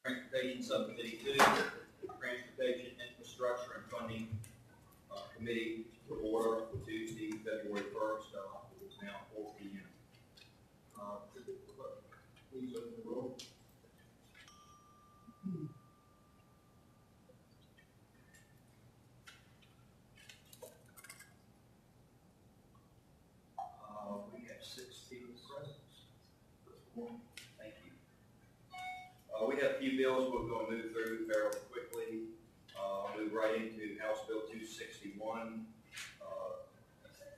Transportation Subcommittee 2, Transportation Infrastructure and Funding Committee to order for Tuesday, February 1st. It is now 4 p.m. Please open the roll. We have 6 people present. Thank you. We have a few bills we're going to move through fairly quickly. Move right into House Bill 261,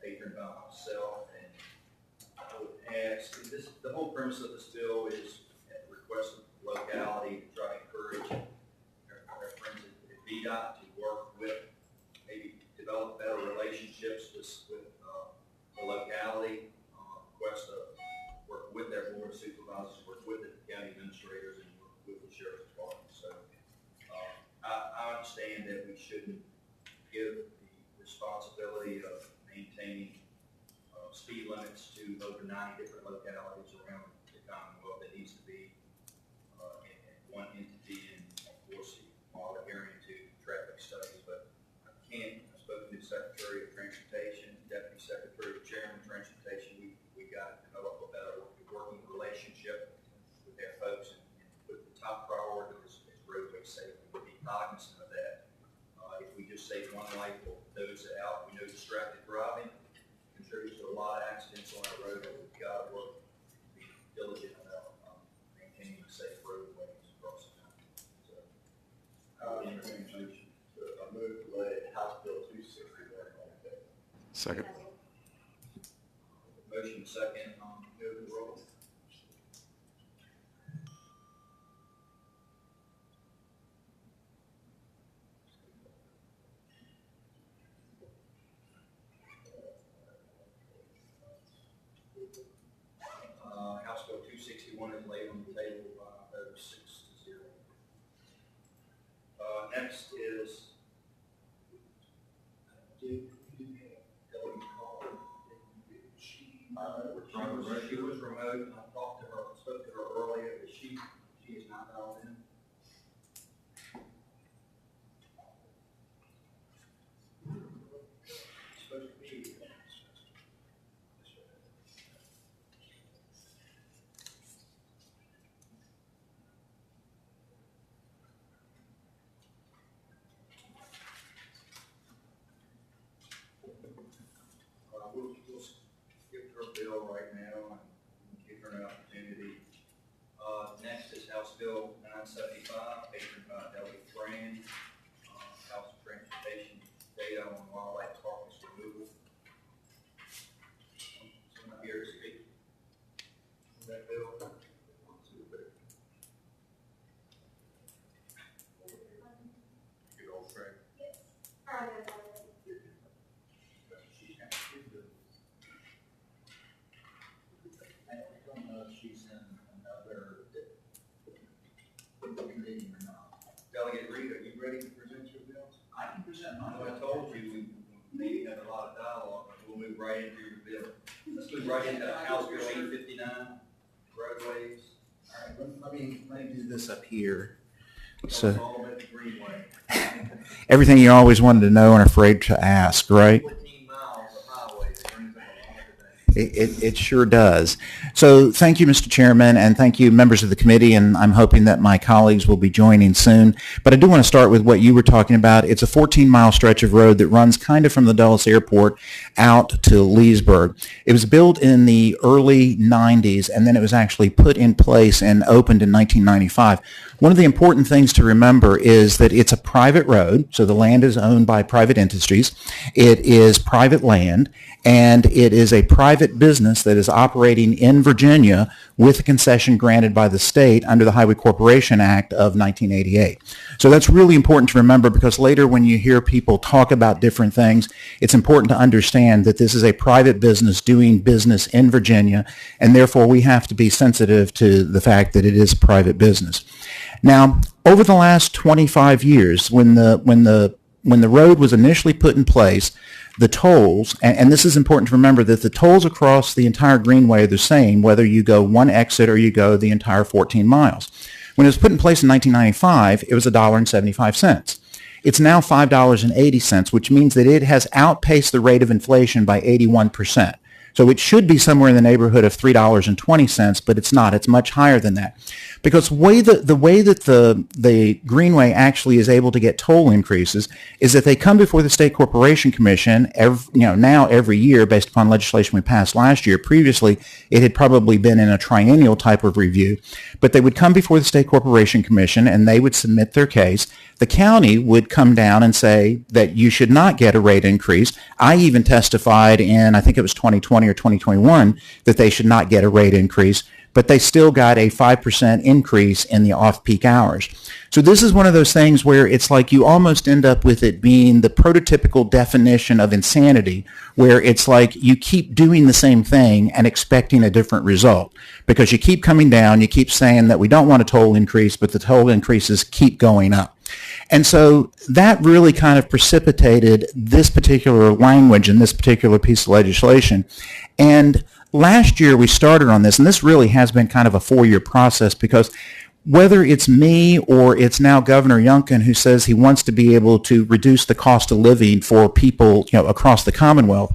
patroned by myself. And I would ask, the whole premise of this bill is at the request of the locality to try to encourage our friends at VDOT to work with, maybe develop better relationships with the locality, request to work with their board of supervisors, work with the county administrators, and work with the sheriff's department. So I understand that we shouldn't give the responsibility of maintaining speed limits to over 90 different localities around the Commonwealth. That needs to be in one entity, and of course, while adhering to traffic studies. But I spoke to the Secretary of Transportation, Deputy Secretary, Chairman of Transportation. We got to develop a better working relationship with their folks, and put the top priority is roadway safety. We'll be cognizant of that. If we just save one life, we'll nose it out. We know distracted driving contributes to a lot of accidents on our road, but we've got to work, be diligent about maintaining safe roadways across the country. So, I move to lay House Bill 261 on the table. Second. Motion second. Move the roll. House Bill 261 is laid on the table by vote 6-0. Next is she was remote. I talked to her, spoke to her earlier, but she is not dialed in. Supposed to be. We'll skip her bill right now and give her an opportunity. Next is House Bill 975, patroned by Delegate Brand, House of Transportation Data on Wildlife Carcass Removal. Someone here to speak on that bill? Good old Craig. She's in another meeting or not. Delegate Reed, are you ready to present your bills? I can present mine. I told you we had a lot of dialogue. We'll move right into your bill. Let's move right into House Bill 859, roadways. All right, let me do this up here. So all about the Greenway. Everything you always wanted to know and are afraid to ask, right? 14 miles of highways. It sure does. So thank you, Mr. Chairman, and thank you, members of the committee, and I'm hoping that my colleagues will be joining soon. But I do want to start with what you were talking about. It's a 14-mile stretch of road that runs kind of from the Dulles Airport out to Leesburg. It was built in the early 90s, and then it was actually put in place and opened in 1995. One of the important things to remember is that it's a private road, so the land is owned by private entities. It is private land, and it is a private business that is operating in Virginia with a concession granted by the state under the Highway Corporation Act of 1988. So that's really important to remember, because later when you hear people talk about different things, it's important to understand that this is a private business doing business in Virginia, and therefore we have to be sensitive to the fact that it is a private business. Now, over the last 25 years, when the road was initially put in place, the tolls, and this is important to remember, that the tolls across the entire Greenway are the same, whether you go one exit or you go the entire 14 miles. When it was put in place in 1995, it was $1.75. It's now $5.80, which means that it has outpaced the rate of inflation by 81%. So it should be somewhere in the neighborhood of $3.20, but it's not. It's much higher than that. Because the way that the Greenway actually is able to get toll increases is that they come before the State Corporation Commission every year based upon legislation we passed last year. Previously, it had probably been in a triennial type of review. But they would come before the State Corporation Commission and they would submit their case. The county would come down and say that you should not get a rate increase. I even testified in, I think it was 2020 or 2021, that they should not get a rate increase, but they still got a 5% increase in the off-peak hours. So this is one of those things where it's like you almost end up with it being the prototypical definition of insanity, where it's like you keep doing the same thing and expecting a different result because you keep coming down, you keep saying that we don't want a toll increase, but the toll increases keep going up. And so that really kind of precipitated this particular language and this particular piece of legislation. And last year we started on this, and this really has been kind of a 4-year process because whether it's me or it's now Governor Youngkin who says he wants to be able to reduce the cost of living for people, across the Commonwealth,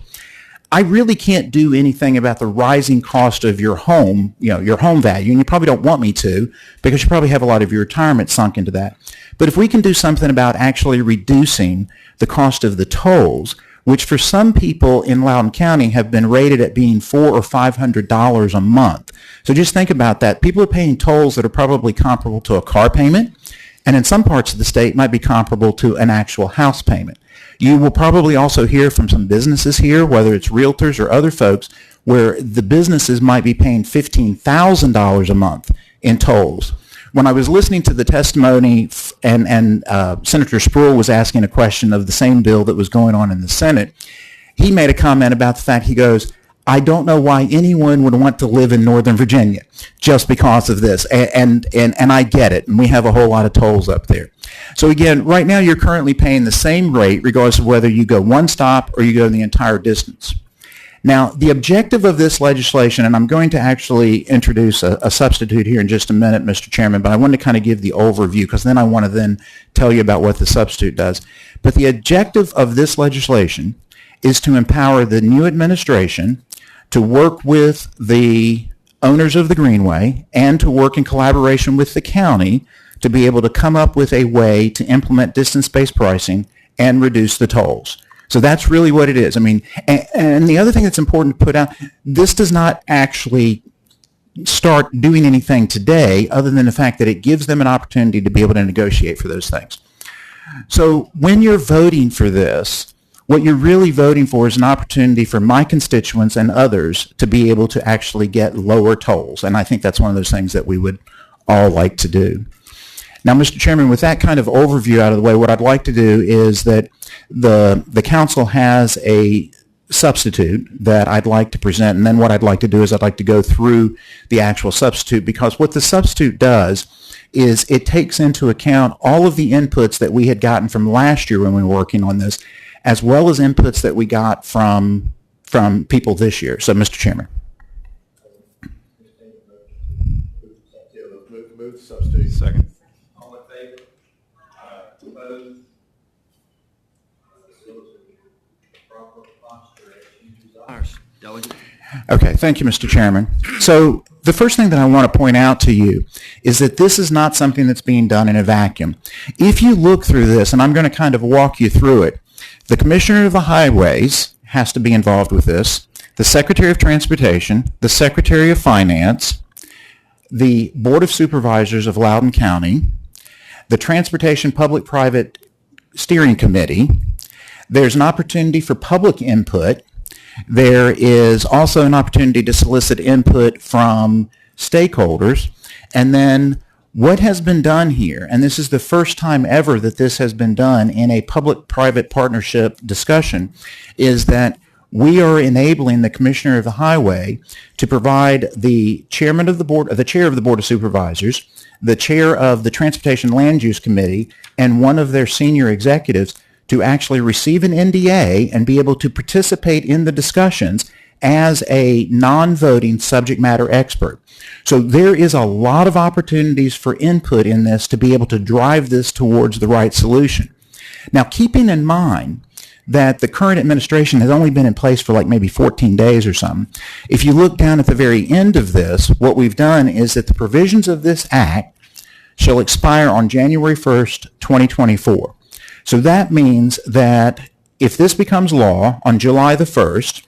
I really can't do anything about the rising cost of your home, your home value, and you probably don't want me to because you probably have a lot of your retirement sunk into that. But if we can do something about actually reducing the cost of the tolls, which for some people in Loudoun County have been rated at being $400 or $500 a month. So just think about that. People are paying tolls that are probably comparable to a car payment, and in some parts of the state might be comparable to an actual house payment. You will probably also hear from some businesses here, whether it's realtors or other folks, where the businesses might be paying $15,000 a month in tolls. When I was listening to the testimony and Senator Spruill was asking a question of the same bill that was going on in the Senate, he made a comment about the fact, he goes, I don't know why anyone would want to live in Northern Virginia just because of this. And I get it. And we have a whole lot of tolls up there. So again, right now you're currently paying the same rate regardless of whether you go one stop or you go the entire distance. Now, the objective of this legislation, and I'm going to actually introduce a substitute here in just a minute, Mr. Chairman, but I want to kind of give the overview because then I want to then tell you about what the substitute does. But the objective of this legislation is to empower the new administration to work with the owners of the Greenway and to work in collaboration with the county to be able to come up with a way to implement distance-based pricing and reduce the tolls. So that's really what it is. I mean, and the other thing that's important to put out, this does not actually start doing anything today other than the fact that it gives them an opportunity to be able to negotiate for those things. So when you're voting for this, what you're really voting for is an opportunity for my constituents and others to be able to actually get lower tolls. And I think that's one of those things that we would all like to do. Now, Mr. Chairman, with that kind of overview out of the way, what I'd like to do is that the council has a substitute that I'd like to present, and then what I'd like to do is I'd like to go through the actual substitute, because what the substitute does is it takes into account all of the inputs that we had gotten from last year when we were working on this, as well as inputs that we got from people this year. So, Mr. Chairman. Move substitute. Second. All in favor? Opposed? Proper posture as you desire. Delegate. Okay, thank you, Mr. Chairman. So the first thing that I want to point out to you is that this is not something that's being done in a vacuum. If you look through this, and I'm going to kind of walk you through it, the Commissioner of the Highways has to be involved with this, the Secretary of Transportation, the Secretary of Finance, the Board of Supervisors of Loudoun County, the Transportation Public-Private Steering Committee. There's an opportunity for public input. There is also an opportunity to solicit input from stakeholders. And then what has been done here, and this is the first time ever that this has been done in a public-private partnership discussion, is that we are enabling the Commissioner of the Highway to provide the chairman of the board, the chair of the Board of Supervisors, the chair of the Transportation Land Use Committee, and one of their senior executives to actually receive an NDA and be able to participate in the discussions as a non-voting subject matter expert. So there is a lot of opportunities for input in this to be able to drive this towards the right solution. Now, keeping in mind that the current administration has only been in place for like maybe 14 days or something, if you look down at the very end of this, what we've done is that the provisions of this act shall expire on January 1st, 2024. So that means that if this becomes law on July the 1st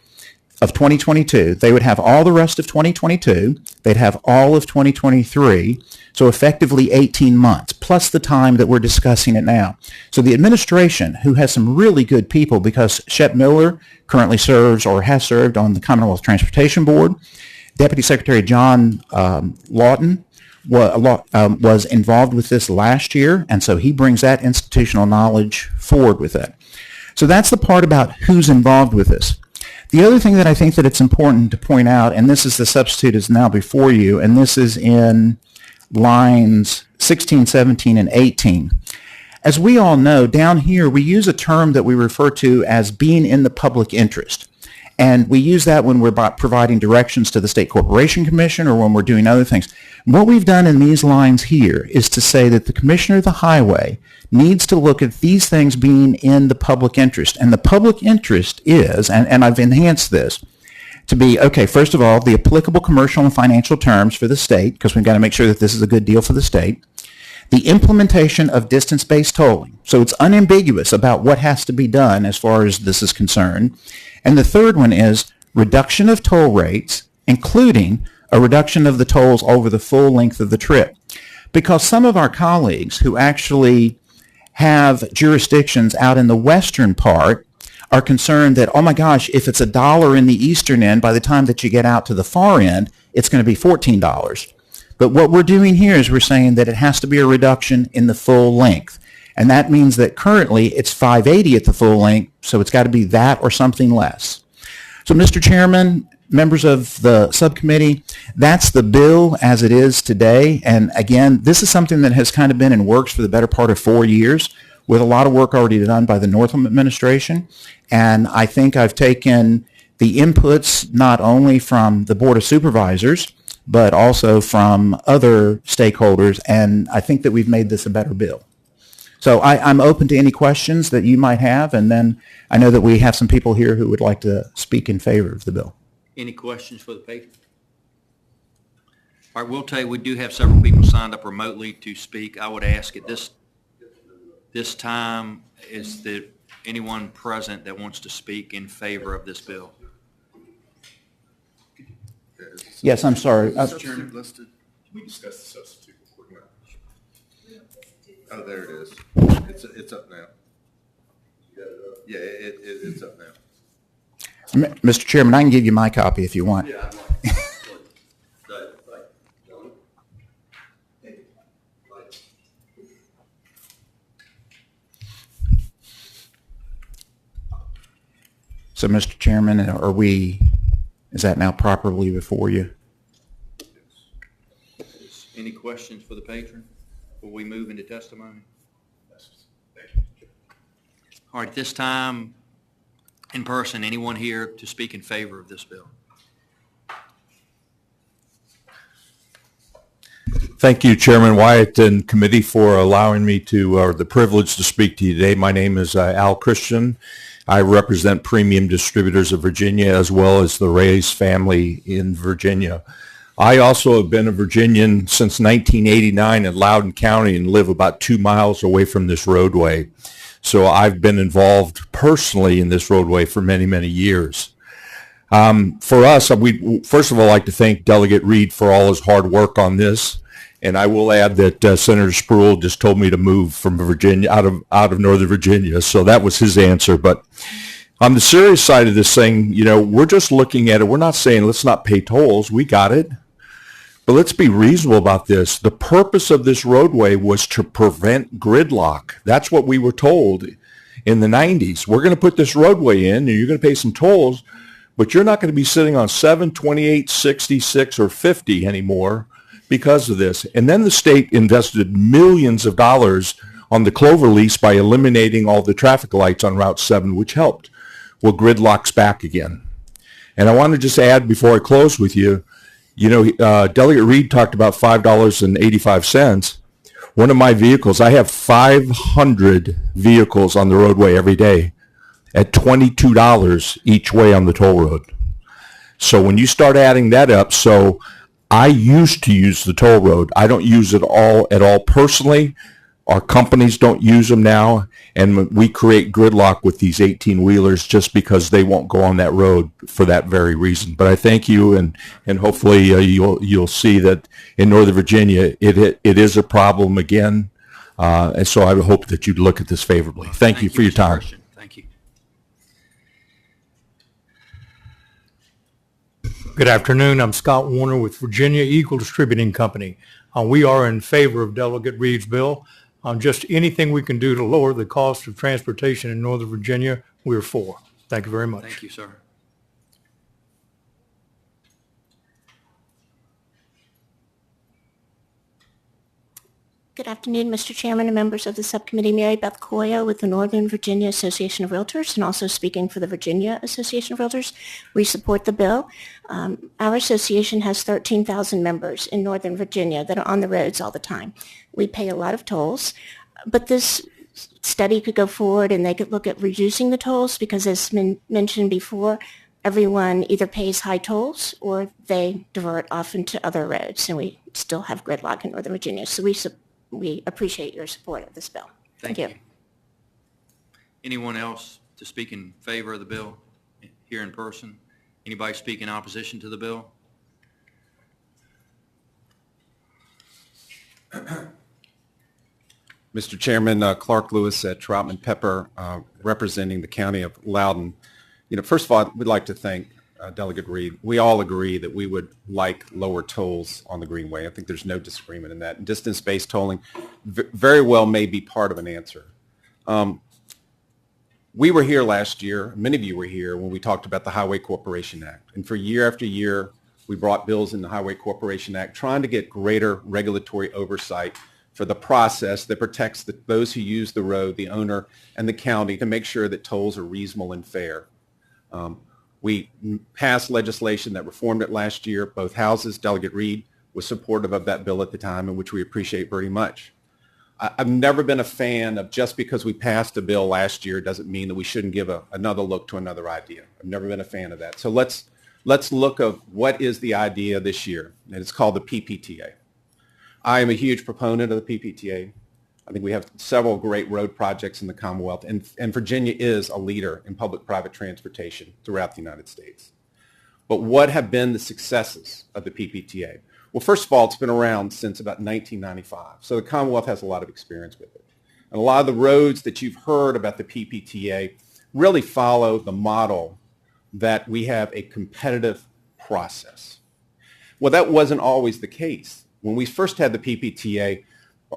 of 2022, they would have all the rest of 2022, they'd have all of 2023, so effectively 18 months, plus the time that we're discussing it now. So the administration, who has some really good people, because Shep Miller currently serves or has served on the Commonwealth Transportation Board, Deputy Secretary John Lawton was involved with this last year, and so he brings that institutional knowledge forward with it. So that's the part about who's involved with this. The other thing that I think that it's important to point out, and this is the substitute is now before you, and this is in lines 16, 17, and 18. As we all know, down here we use a term that we refer to as being in the public interest. And we use that when we're providing directions to the State Corporation Commission or when we're doing other things. What we've done in these lines here is to say that the Commissioner of the Highway needs to look at these things being in the public interest. And the public interest is, and I've enhanced this, to be, okay, first of all, the applicable commercial and financial terms for the state, because we've got to make sure that this is a good deal for the state. The implementation of distance-based tolling. So it's unambiguous about what has to be done as far as this is concerned. And the third one is reduction of toll rates, including a reduction of the tolls over the full length of the trip. Because some of our colleagues who actually have jurisdictions out in the western part are concerned that, oh my gosh, if it's $1 in the eastern end, by the time that you get out to the far end, it's going to be $14. But what we're doing here is we're saying that it has to be a reduction in the full length. And that means that currently it's $5.80 at the full length, so it's got to be that or something less. So, Mr. Chairman, members of the subcommittee, that's the bill as it is today. And again, this is something that has kind of been in works for the better part of 4 years, with a lot of work already done by the Northam administration. And I think I've taken the inputs not only from the Board of Supervisors, but also from other stakeholders, and I think that we've made this a better bill. So I'm open to any questions that you might have, and then I know that we have some people here who would like to speak in favor of the bill. Any questions for the patron? All right, we'll tell you, we do have several people signed up remotely to speak. I would ask at this time, is there anyone present that wants to speak in favor of this bill? Yes, I'm sorry. Substitute listed. Can we discuss the substitute real quick now? Oh, there it is. It's up now. Yeah, it's up now. Mr. Chairman, I can give you my copy if you want. Yeah, So, Mr. Chairman, is that now properly before you? Any questions for the patron before we move into testimony? All right, this time, in person, anyone here to speak in favor of this bill? Thank you, Chairman Wyatt and committee, for allowing me to, or the privilege to speak to you today. My name is Al Christian. I represent Premium Distributors of Virginia as well as the Reyes family in Virginia. I also have been a Virginian since 1989 in Loudoun County and live about 2 miles away from this roadway. So I've been involved personally in this roadway for many, many years. For us, we first of all like to thank Delegate Reed for all his hard work on this. And I will add that Senator Spruill just told me to move from Virginia, out of Northern Virginia. So that was his answer. But on the serious side of this thing, you know, we're just looking at it. We're not saying let's not pay tolls. We got it. But let's be reasonable about this. The purpose of this roadway was to prevent gridlock. That's what we were told in the 90s. We're going to put this roadway in, and you're going to pay some tolls, but you're not going to be sitting on 7, 28, 66, or 50 anymore because of this. And then the state invested millions of dollars on the Clover lease by eliminating all the traffic lights on Route 7, which helped. Well, gridlock's back again. And I want to just add before I close with you, Delegate Reed talked about $5.85. One of my vehicles, I have 500 vehicles on the roadway every day at $22 each way on the toll road. So when you start adding that up, so I used to use the toll road. I don't use it at all personally. Our companies don't use them now, and we create gridlock with these 18-wheelers just because they won't go on that road for that very reason. But I thank you, and hopefully you'll see that in Northern Virginia it is a problem again, and so I would hope that you'd look at this favorably. Thank you for your Mr. time. Christian. Thank you. Good afternoon. I'm Scott Warner with Virginia Eagle Distributing Company. We are in favor of Delegate Reed's bill. Just anything we can do to lower the cost of transportation in Northern Virginia, we're for. Thank you very much. Thank you, sir. Good afternoon, Mr. Chairman and members of the subcommittee. Mary Beth Coya with the Northern Virginia Association of Realtors and also speaking for the Virginia Association of Realtors. We support the bill. Our association has 13,000 members in Northern Virginia that are on the roads all the time. We pay a lot of tolls, but this study could go forward and they could look at reducing the tolls because, as mentioned before, everyone either pays high tolls or they divert off into other roads, and we still have gridlock in Northern Virginia. So we appreciate your support of this bill. Thank you. Anyone else to speak in favor of the bill here in person? Anybody speak in opposition to the bill? Mr. Chairman, Clark Lewis at Troutman Pepper, representing the County of Loudoun. First of all, we'd like to thank Delegate Reed. We all agree that we would like lower tolls on the Greenway. I think there's no disagreement in that. Distance-based tolling very well may be part of an answer. We were here last year, many of you were here, when we talked about the Highway Corporation Act. And for year after year, we brought bills in the Highway Corporation Act trying to get greater regulatory oversight for the process that protects those who use the road, the owner, and the county to make sure that tolls are reasonable and fair. We passed legislation that reformed it last year. Both houses, Delegate Reed was supportive of that bill at the time, and which we appreciate very much. I've never been a fan of just because we passed a bill last year doesn't mean that we shouldn't give another look to another idea. I've never been a fan of that. So let's look at what is the idea this year, and it's called the PPTA. I am a huge proponent of the PPTA. I think we have several great road projects in the Commonwealth, and Virginia is a leader in public-private transportation throughout the United States. But what have been the successes of the PPTA? Well, first of all, it's been around since about 1995, so the Commonwealth has a lot of experience with it. And a lot of the roads that you've heard about the PPTA really follow the model that we have a competitive process. Well, that wasn't always the case. When we first had the PPTA,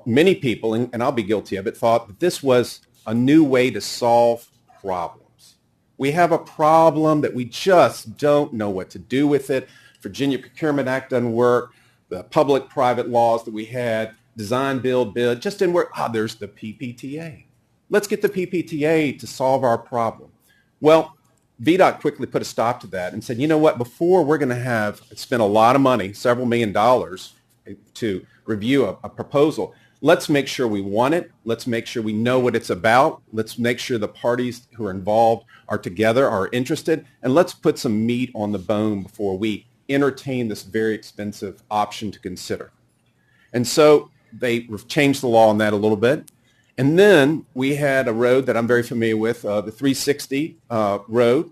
many people, and I'll be guilty of it, thought that this was a new way to solve problems. We have a problem that we just don't know what to do with it. Virginia Procurement Act doesn't work. The public-private laws that we had, design, build, bid, just didn't work. There's the PPTA. Let's get the PPTA to solve our problem. Well, VDOT quickly put a stop to that and said, you know what, before we're going to have spent a lot of money, several $1 million, to review a proposal, let's make sure we want it. Let's make sure we know what it's about. Let's make sure the parties who are involved are together, are interested, and let's put some meat on the bone before we entertain this very expensive option to consider. And so they changed the law on that a little bit. And then we had a road that I'm very familiar with, the 360 road,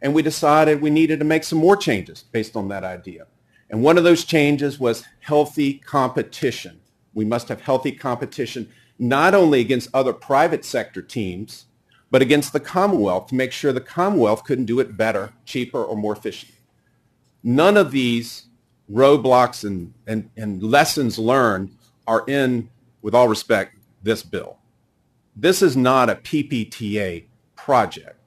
and we decided we needed to make some more changes based on that idea. And one of those changes was healthy competition. We must have healthy competition, not only against other private sector teams, but against the Commonwealth to make sure the Commonwealth couldn't do it better, cheaper, or more efficient. None of these roadblocks and lessons learned are in, with all respect, this bill. This is not a PPTA project.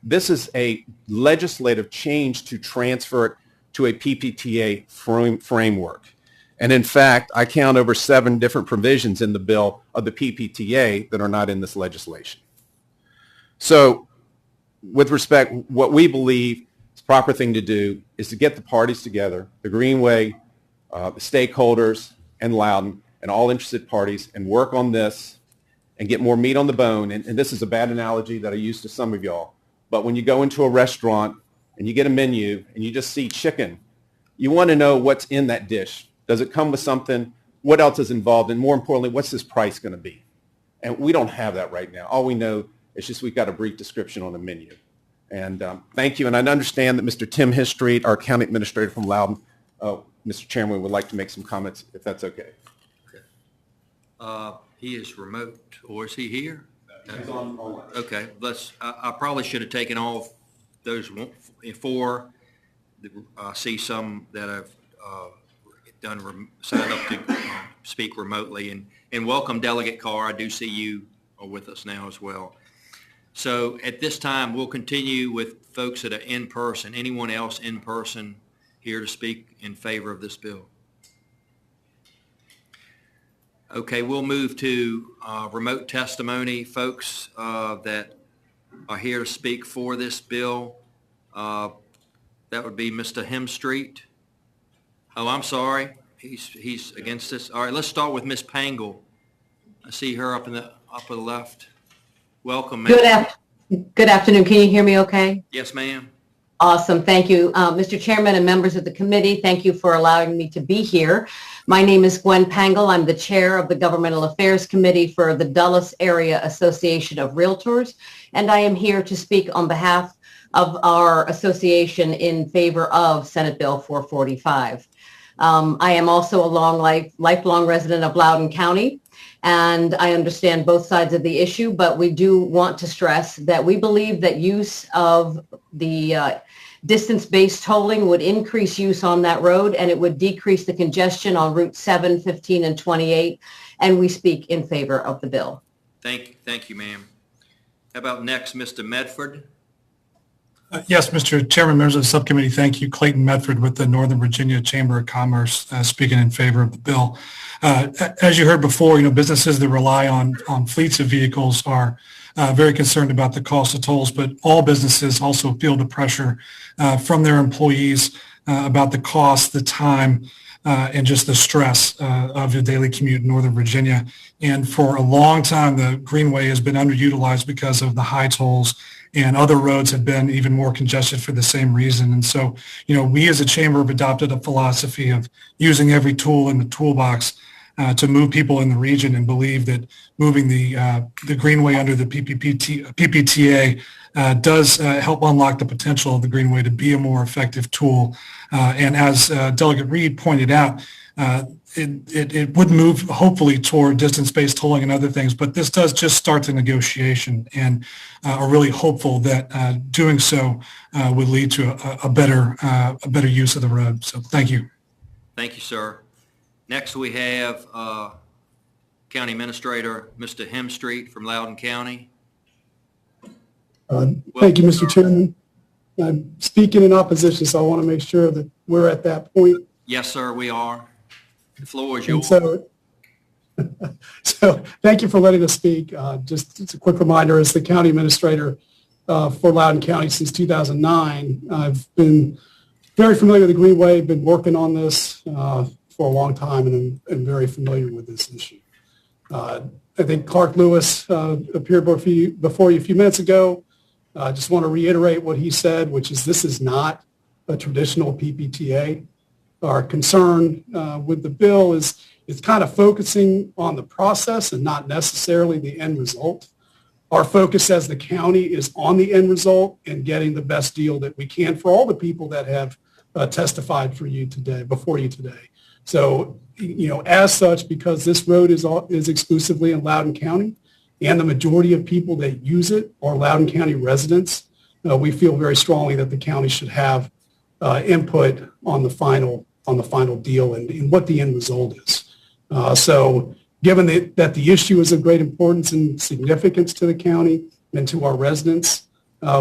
This is a legislative change to transfer it to a PPTA framework. And in fact, I count over 7 different provisions in the bill of the PPTA that are not in this legislation. So with respect, what we believe is proper thing to do is to get the parties together, the Greenway, the stakeholders, and Loudon, and all interested parties, and work on this and get more meat on the bone. And this is a bad analogy that I use to some of y'all, but when you go into a restaurant and you get a menu and you just see chicken, you want to know what's in that dish. Does it come with something? What else is involved? And more importantly, what's this price going to be? And we don't have that right now. All we know is just we've got a brief description on the menu. And thank you. And I understand that Mr. Tim Histreet, our county administrator from Loudon, Mr. Chairman, would like to make some comments, if that's okay. He is remote, or is he here? He's on online. Okay, I probably should have taken off those four. I see some that have signed up to speak remotely. And welcome, Delegate Carr. I do see you are with us now as well. So at this time, we'll continue with folks that are in person. Anyone else in person here to speak in favor of this bill? Okay, we'll move to remote testimony. Folks that are here to speak for this bill, that would be Mr. Hemstreet. Oh, I'm sorry. He's against this. All right, let's start with Ms. Pangle. I see her up in the upper left. Welcome, ma'am. Good afternoon. Can you hear me okay? Yes, ma'am. Awesome. Thank you. Mr. Chairman and members of the committee, thank you for allowing me to be here. My name is Gwen Pangle. I'm the chair of the Governmental Affairs Committee for the Dulles Area Association of Realtors, and I am here to speak on behalf of our association in favor of Senate Bill 445. I am also a lifelong resident of Loudoun County, and I understand both sides of the issue, but we do want to stress that we believe that use of the distance-based tolling would increase use on that road, and it would decrease the congestion on Route 7, 15, and 28, and we speak in favor of the bill. Thank you, ma'am. How about next, Mr. Medford? Yes, Mr. Chairman, members of the subcommittee, thank you. Clayton Medford with the Northern Virginia Chamber of Commerce speaking in favor of the bill. As you heard before, businesses that rely on fleets of vehicles are very concerned about the cost of tolls, but all businesses also feel the pressure from their employees about the cost, the time, and just the stress of a daily commute in Northern Virginia. And for a long time, the Greenway has been underutilized because of the high tolls, and other roads have been even more congested for the same reason. And so, we as a chamber have adopted a philosophy of using every tool in the toolbox to move people in the region, and believe that moving the Greenway under the PPTA does help unlock the potential of the Greenway to be a more effective tool. And as Delegate Reed pointed out, it would move hopefully toward distance-based tolling and other things, but this does just start the negotiation, and are really hopeful that doing so would lead to a better use of the road. So thank you. Thank you, sir. Next, we have County Administrator Mr. Hemstreet from Loudoun County. Thank you, Mr. Chairman. I'm speaking in opposition, so I want to make sure that we're at that point. Yes, sir, we are. The floor is yours. So thank you for letting us speak. Just a quick reminder, as the county administrator for Loudoun County since 2009, I've been very familiar with the Greenway, been working on this for a long time, and I'm very familiar with this issue. I think Clark Lewis appeared before you a few minutes ago. I just want to reiterate what he said, which is this is not a traditional PPTA. Our concern with the bill is it's kind of focusing on the process and not necessarily the end result. Our focus as the county is on the end result and getting the best deal that we can for all the people that have testified before you today. So, as such, because this road is exclusively in Loudoun County, and the majority of people that use it are Loudoun County residents, we feel very strongly that the county should have input on the final deal and what the end result is. So given that the issue is of great importance and significance to the county and to our residents,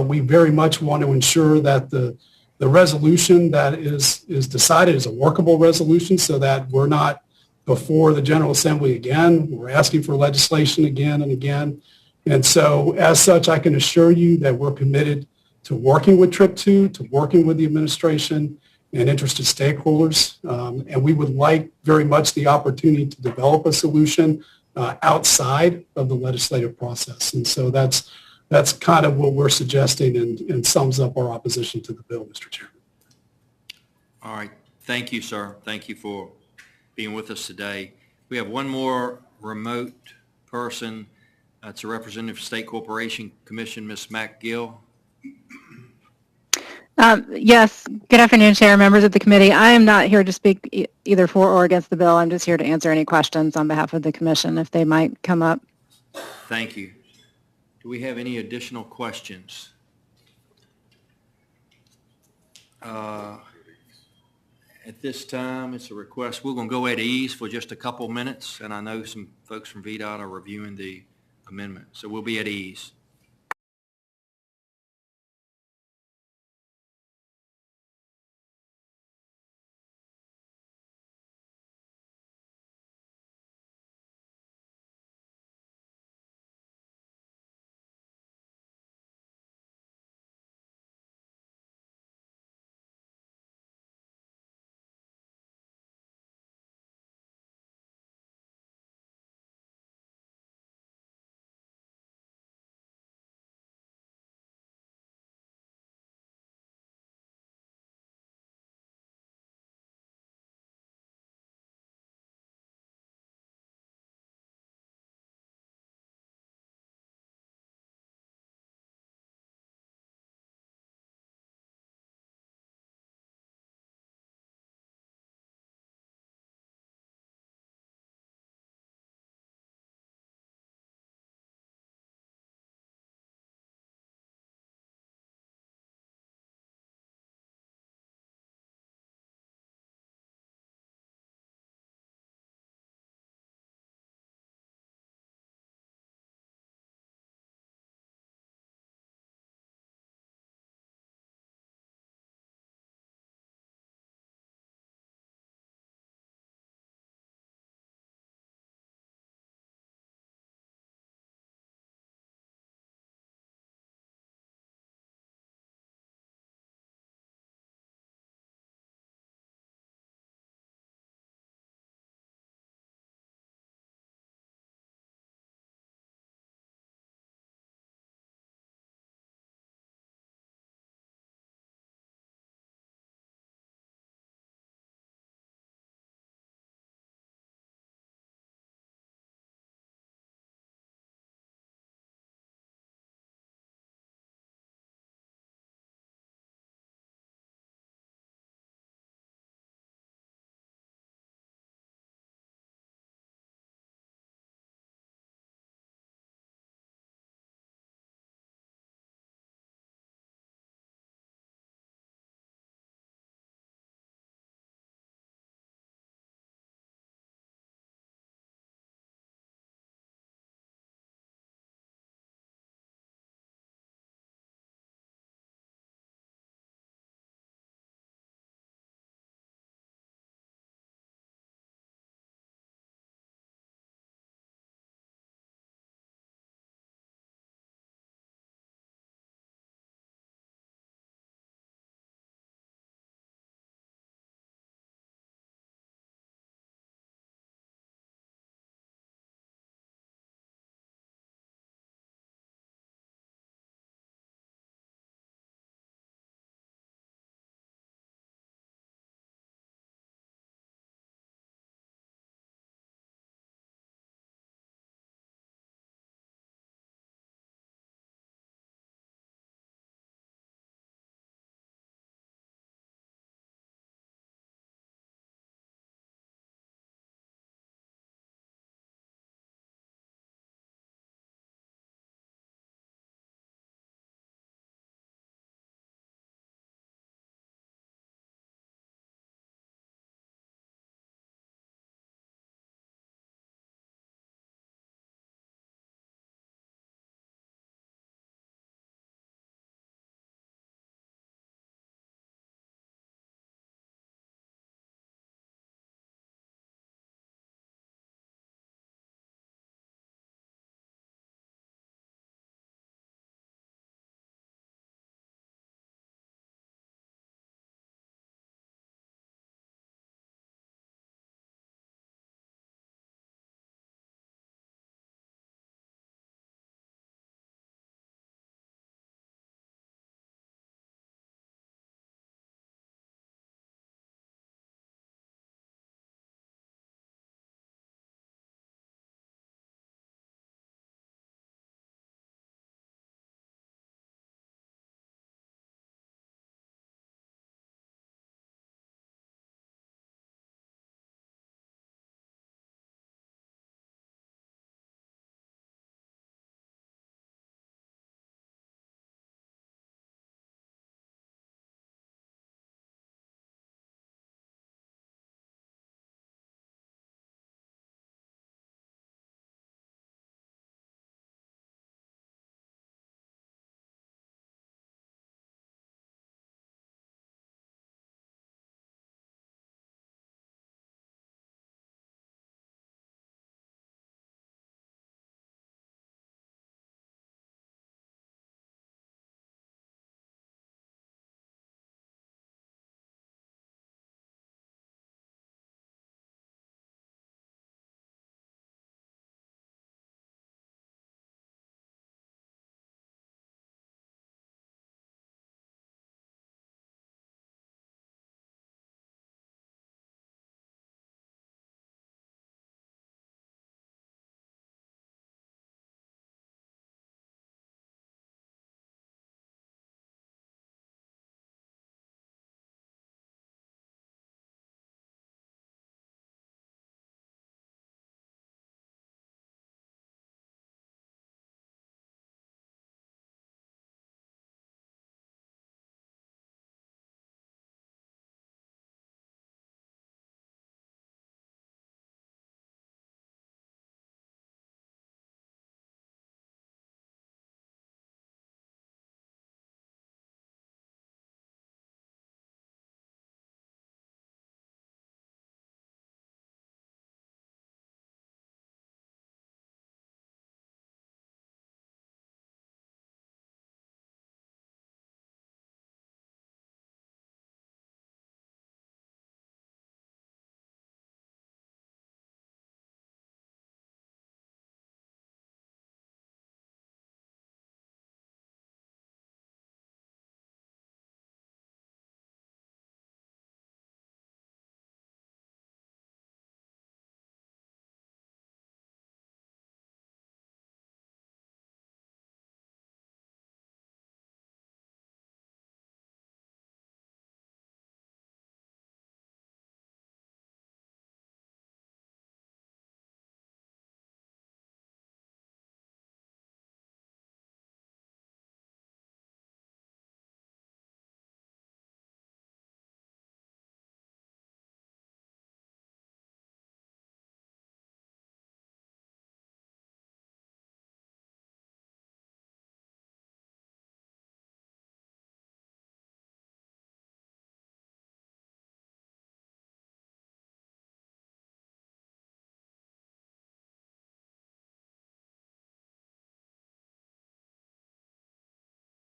we very much want to ensure that the resolution that is decided is a workable resolution, so that we're not before the General Assembly again. We're asking for legislation again and again. And so as such, I can assure you that we're committed working with TRIP 2, to working with the administration and interested stakeholders. And we would like very much the opportunity to develop a solution outside of the legislative process. And so that's kind of what we're suggesting and sums up our opposition to the bill, Mr. Chairman. All right. Thank you, sir. Thank you for being with us today. We have one more remote person. It's a representative of State Corporation Commission, Ms. McGill. Yes. Good afternoon, Chair, members of the committee. I am not here to speak either for or against the bill. I'm just here to answer any questions on behalf of the commission if they might come up. Thank you. Do we have any additional questions? At this time, it's a request. We're going to go at ease for just a couple minutes, and I know some folks from VDOT are reviewing the amendment, so we'll be at ease.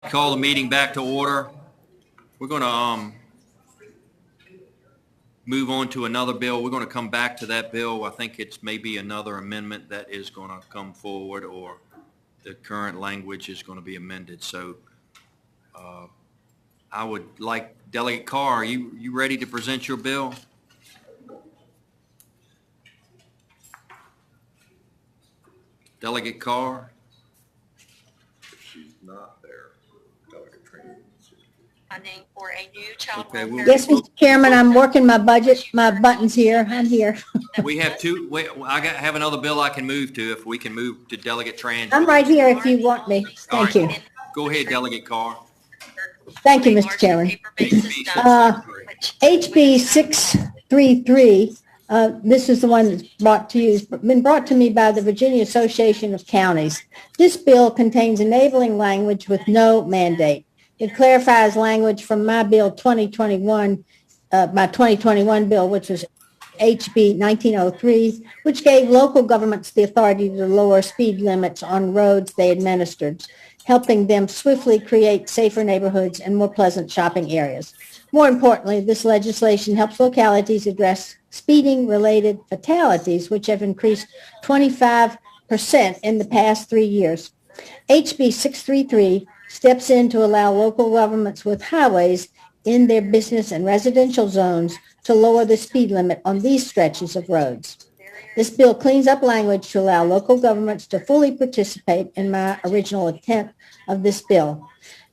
Call the meeting back to order. We're going to move on to another bill. We're going to come back to that bill. I think it's maybe another amendment that is going to come forward, or the current language is going to be amended. So I would like Delegate Carr, are you ready to present your bill? Delegate Carr? If she's not there, delegate training. Funding for a new child Okay, welfare. Yes, Mr. Chairman, I'm working my buttons here. I'm here. We have two, wait, I have another bill I can move to if we can move to Delegate Trans. I'm right here if you want me. All Thank you. right. Go ahead, Delegate Carr. Thank you, Mr. Chairman. HB 633, this is the one that's been brought to me by the Virginia Association of Counties. This bill contains enabling language with no mandate. It clarifies language from my bill 2021, my 2021 bill, which was HB 1903, which gave local governments the authority to lower speed limits on roads they administered, helping them swiftly create safer neighborhoods and more pleasant shopping areas. More importantly, this legislation helps localities address speeding-related fatalities, which have increased 25% in the past 3 years. HB 633 steps in to allow local governments with highways in their business and residential zones to lower the speed limit on these stretches of roads. This bill cleans up language to allow local governments to fully participate in my original intent of this bill.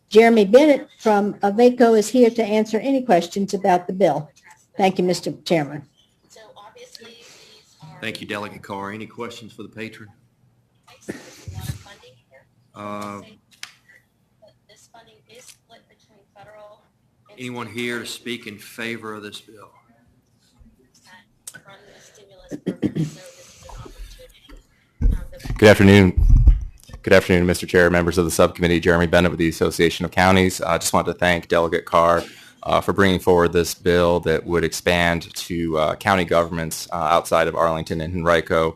Jeremy Bennett from AVECO is here to answer any questions about the bill. Thank you, Mr. Chairman. Thank you, Delegate Carr. Any questions for the patron? Anyone here to speak in favor of this bill? Good afternoon. Good afternoon, Mr. Chair, members of the subcommittee. Jeremy Bennett with the Association of Counties. I just want to thank Delegate Carr for bringing forward this bill that would expand to county governments outside of Arlington and Henrico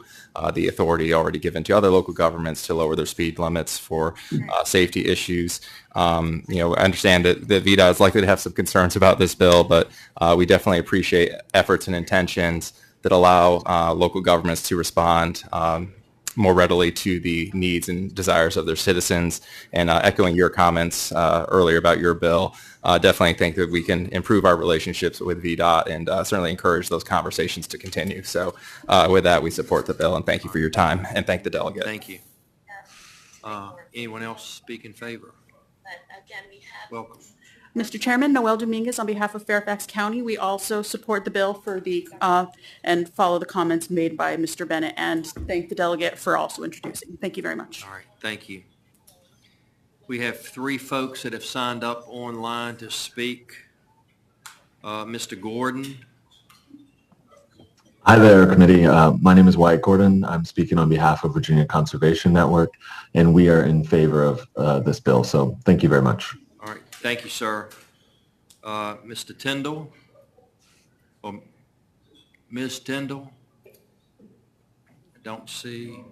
the authority already given to other local governments to lower their speed limits for safety issues. I understand that VDOT is likely to have some concerns about this bill, but we definitely appreciate efforts and intentions that allow local governments to respond more readily to the needs and desires of their citizens. And echoing your comments earlier about your bill, definitely think that we can improve our relationships with VDOT and certainly encourage those conversations to continue. So with that, we support the bill, and thank you for your time, and thank the delegate. Thank you. Anyone else speak in favor? Welcome. Mr. Chairman, Noel Dominguez on behalf of Fairfax County. We also support the bill for the and follow the comments made by Mr. Bennett, and thank the delegate for also introducing. Thank you very much. All right, thank you. We have 3 folks that have signed up online to speak. Mr. Gordon. Hi there, committee. My name is Wyatt Gordon. I'm speaking on behalf of Virginia Conservation Network, and we are in favor of this bill. So thank you very much. All right, thank you, sir. Mr. Tyndall, or Ms. Tyndall? I don't see.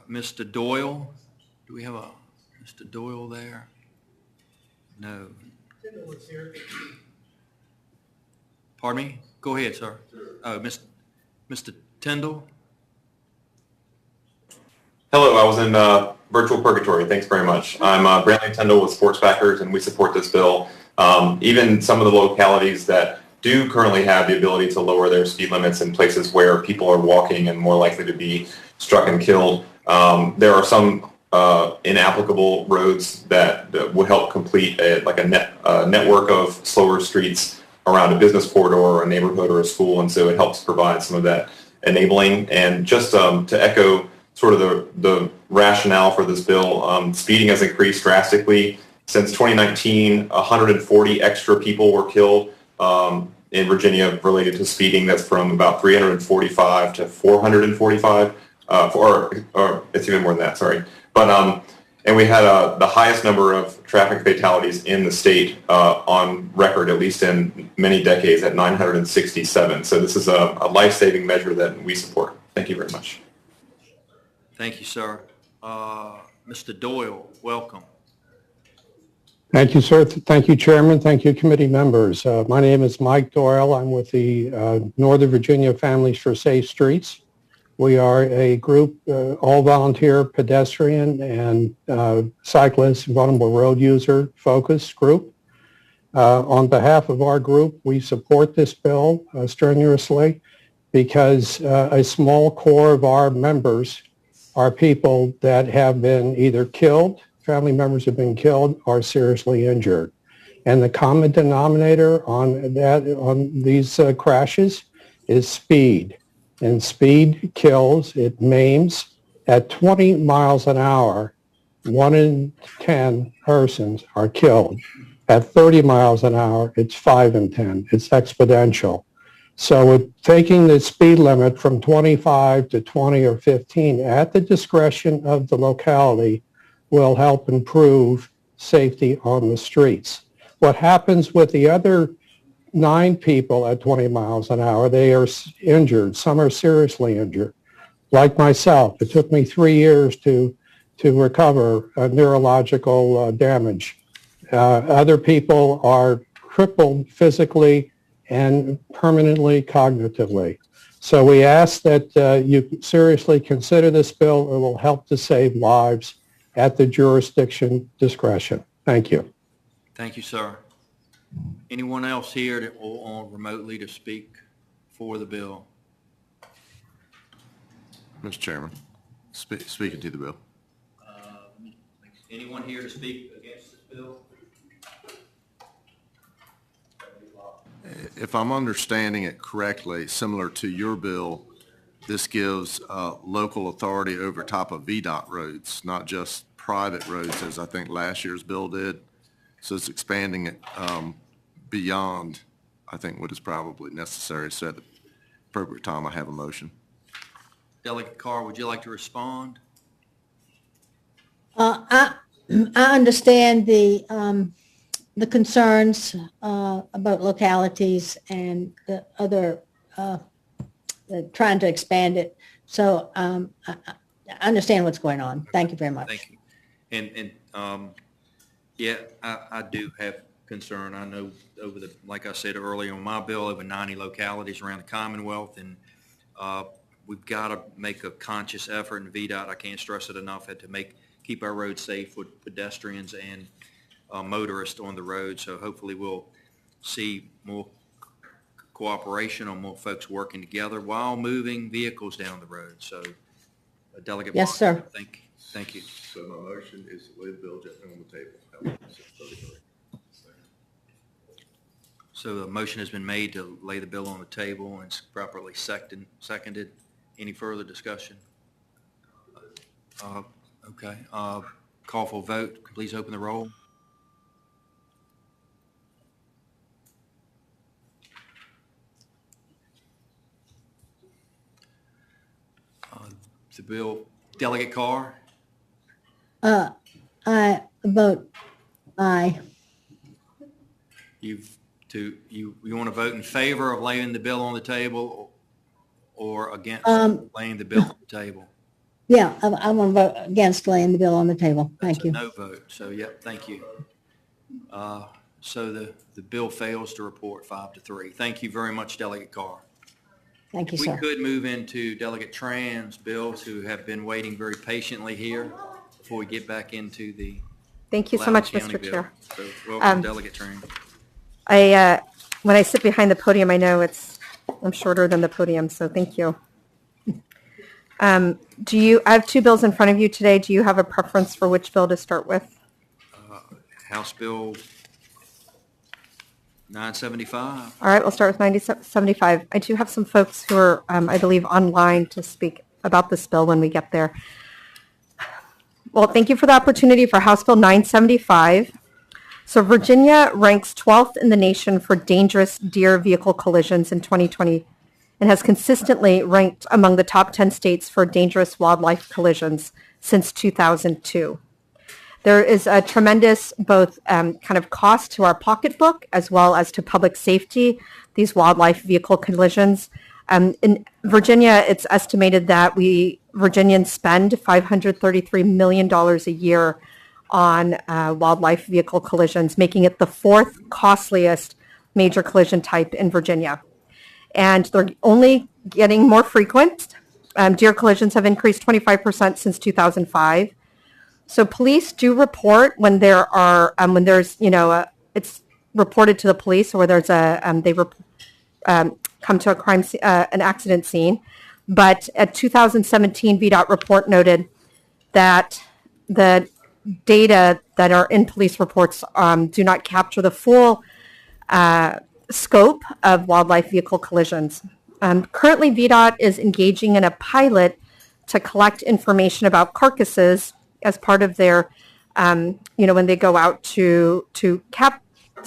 Mr. Doyle? Do we have a Mr. Doyle there? No. Pardon me? Go ahead, sir. Oh, Mr. Tyndall? Hello, I was in virtual purgatory. Thanks very much. I'm Brantley Tyndall with Sports Backers, and we support this bill. Even some of the localities that do currently have the ability to lower their speed limits in places where people are walking and more likely to be struck and killed, there are some inapplicable roads that would help complete a network of slower streets around a business corridor or a neighborhood or a school, and so it helps provide some of that enabling. And just to echo sort of the rationale for this bill, speeding has increased drastically. Since 2019, 140 extra people were killed in Virginia related to speeding. That's from about 345 to 445, or it's even more than that, sorry. But and we had the highest number of traffic fatalities in the state on record, at least in many decades, at 967. So this is a life-saving measure that we support. Thank you very much. Thank you, sir. Mr. Doyle, welcome. Thank you, sir. Thank you, Chairman. Thank you, committee members. My name is Mike Doyle. I'm with the Northern Virginia Families for Safe Streets. We are a group, all volunteer, pedestrian, and cyclist, vulnerable road user focused group. On behalf of our group, we support this bill strenuously because a small core of our members are people that have been either killed, family members have been killed, or seriously injured. And the common denominator on these crashes is speed. And speed kills, it maims. At 20 miles an hour, 1 in 10 persons are killed. At 30 miles an hour, it's 5 in 10. It's exponential. So taking the speed limit from 25 to 20 or 15 at the discretion of the locality will help improve safety on the streets. What happens with the other 9 people at 20 miles an hour, they are injured. Some are seriously injured. Like myself, it took me 3 years to recover neurological damage. Other people are crippled physically and permanently cognitively. So we ask that you seriously consider this bill. It will help to save lives at the jurisdiction discretion. Thank you. Thank you, sir. Anyone else here that will remotely to speak for the bill? Mr. Chairman, speaking to the bill. Anyone here to speak against this bill? If I'm understanding it correctly, similar to your bill, this gives local authority over top of VDOT roads, not just private roads, as I think last year's bill did. So it's expanding it beyond, I think, what is probably necessary. So at the appropriate time, I have a motion. Delegate Carr, would you like to respond? I understand the concerns about localities and the other trying to expand it. So I understand what's going on. Thank you very much. Thank you. And yeah, I do have concern. I know like I said earlier, on my bill, over 90 localities around the Commonwealth, and we've got to make a conscious effort in VDOT. I can't stress it enough to keep our roads safe with pedestrians and motorists on the road. So hopefully we'll see more cooperation on more folks working together while moving vehicles down the road. So Delegate Yes, Barker, sir. Thank you. So my motion is to lay the bill gently on the table. So the motion has been made to lay the bill on the table and it's properly seconded. Any further discussion? Okay. Call for a vote. Please open the roll. The bill, Delegate Carr? I vote aye. You want to vote in favor of laying the bill on the table or against laying the bill on the table? Yeah, I want to vote against laying the bill on the table. Thank you. No vote. So, yep, thank you. So the bill fails to report 5-3. Thank you very much, Delegate Carr. Thank you, We sir. could move into Delegate Tran's bills, who have been waiting very patiently here before we get back into the Thank you so Loudoun much, County Mr. bill. Chair. So welcome, Delegate Tran. When I sit behind the podium, I know I'm shorter than the podium, so thank you. I have 2 bills in front of you today. Do you have a preference for which bill to start with? House Bill 975. All right, we'll start with 9075. I do have some folks who are, I believe, online to speak about this bill when we get there. Well, thank you for the opportunity for House Bill 975. So Virginia ranks 12th in the nation for dangerous deer vehicle collisions in 2020 and has consistently ranked among the top 10 states for dangerous wildlife collisions since 2002. There is a tremendous both kind of cost to our pocketbook as well as to public safety, these wildlife vehicle collisions. In Virginia, it's estimated that Virginians spend $533 million a year on wildlife vehicle collisions, making it the fourth costliest major collision type in Virginia. And they're only getting more frequent. Deer collisions have increased 25% since 2005. So police do report when there are, when there's, it's reported to the police, or there's come to a crime, an accident scene. But a 2017 VDOT report noted that the data that are in police reports do not capture the full scope of wildlife vehicle collisions. Currently, VDOT is engaging in a pilot to collect information about carcasses as part of their, when they go out to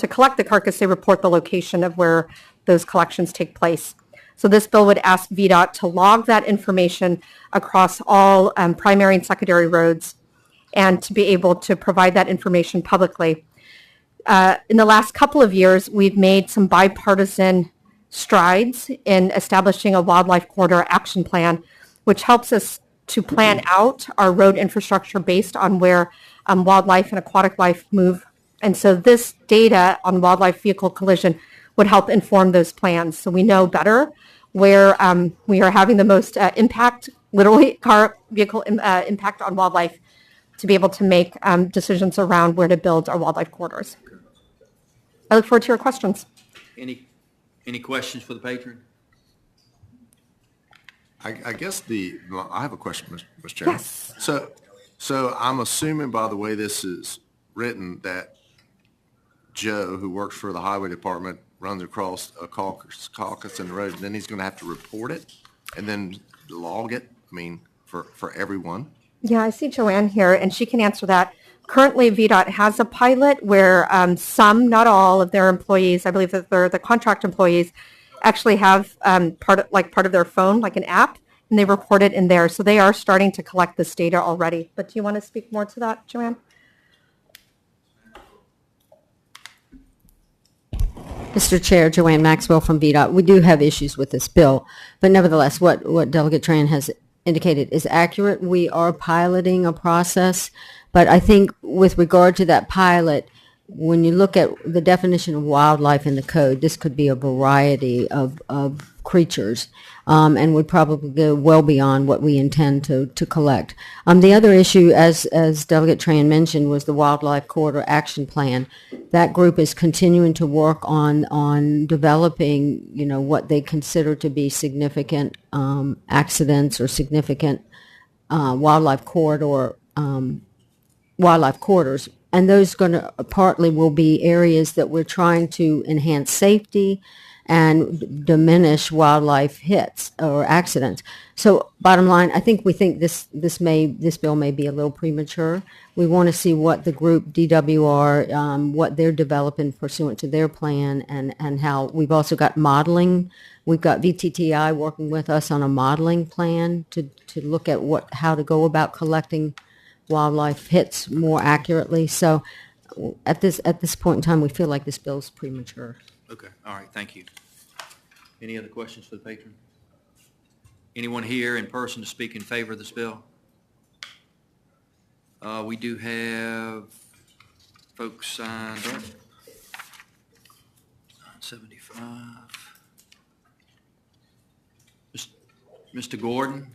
collect the carcass, they report the location of where those collections take place. So this bill would ask VDOT to log that information across all primary and secondary roads and to be able to provide that information publicly. In the last couple of years, we've made some bipartisan strides in establishing a wildlife corridor action plan, which helps us to plan out our road infrastructure based on where wildlife and aquatic life move. And so this data on wildlife vehicle collision would help inform those plans. So we know better where we are having the most impact, literally car vehicle impact on wildlife, to be able to make decisions around where to build our wildlife corridors. I look forward to your questions. Any questions for the patron? I guess I have a question, Mr. Chairman. Yes. So I'm assuming by the way this is written that Joe, who works for the highway department, runs across a caucus in the road, and then he's going to have to report it and then log it, for everyone. Yeah, I see Joanne here, and she can answer that. Currently, VDOT has a pilot where some, not all, of their employees, I believe that they're the contract employees, actually have part of their phone, like an app, and they report it in there. So they are starting to collect this data already. But do you want to speak more to that, Joanne? Mr. Chair, Joanne Maxwell from VDOT. We do have issues with this bill, but nevertheless, what Delegate Tran has indicated is accurate. We are piloting a process, but I think with regard to that pilot, when you look at the definition of wildlife in the code, this could be a variety of creatures and would probably go well beyond what we intend to collect. The other issue, as Delegate Tran mentioned, was the Wildlife Corridor Action Plan. That group is continuing to work on developing, what they consider to be significant accidents or significant wildlife corridors. And those partly will be areas that we're trying to enhance safety and diminish wildlife hits or accidents. So bottom line, we think this bill may be a little premature. We want to see what the group DWR, what they're developing pursuant to their plan, and how we've also got modeling. We've got VTTI working with us on a modeling plan to look at how to go about collecting wildlife hits more accurately. So at this point in time, we feel like this bill is premature. Okay, all right, thank you. Any other questions for the patron? Anyone here in person to speak in favor of this bill? We do have folks signed up. 75. Mr. Gordon,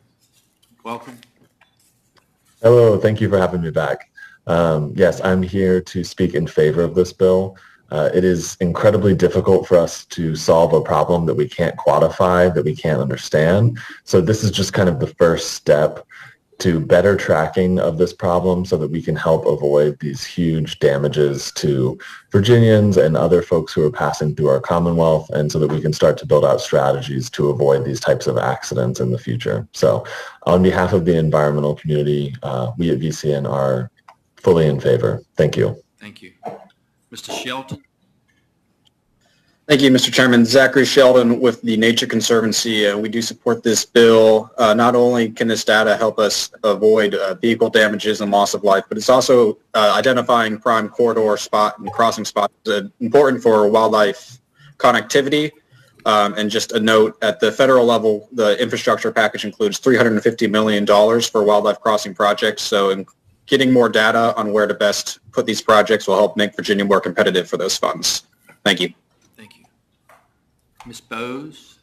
welcome. Hello, thank you for having me back. Yes, I'm here to speak in favor of this bill. It is incredibly difficult for us to solve a problem that we can't quantify, that we can't understand. So this is just kind of the first step to better tracking of this problem so that we can help avoid these huge damages to Virginians and other folks who are passing through our Commonwealth, and so that we can start to build out strategies to avoid these types of accidents in the future. So on behalf of the environmental community, we at VCN are fully in favor. Thank you. Thank you. Mr. Shelton. Thank you, Mr. Chairman. Zachary Sheldon with the Nature Conservancy. We do support this bill. Not only can this data help us avoid vehicle damages and loss of life, but it's also identifying prime corridor spot and crossing spots important for wildlife connectivity. And just a note, at the federal level, the infrastructure package includes $350 million for wildlife crossing projects. So getting more data on where to best put these projects will help make Virginia more competitive for those funds. Thank you. Thank you. Ms. Bowes?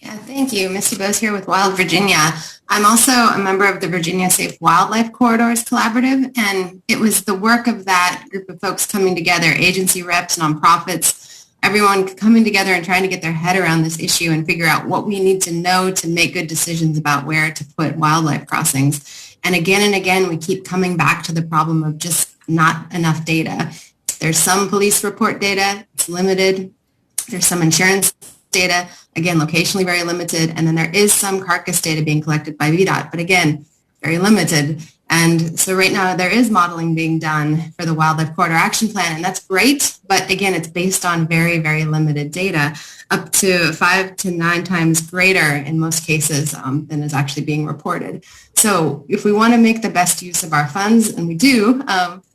Yeah, thank you. Misty Bowes here with Wild Virginia. I'm also a member of the Virginia Safe Wildlife Corridors Collaborative, and it was the work of that group of folks coming together, agency reps, nonprofits, everyone coming together and trying to get their head around this issue and figure out what we need to know to make good decisions about where to put wildlife crossings. And again, we keep coming back to the problem of just not enough data. There's some police report data, it's limited. There's some insurance data, again, locationally very limited. And then there is some carcass data being collected by VDOT, but again, very limited. And so right now there is modeling being done for the Wildlife Corridor Action Plan, and that's great. But again, it's based on very, very limited data, up to 5 to 9 times greater in most cases than is actually being reported. So if we want to make the best use of our funds, and we do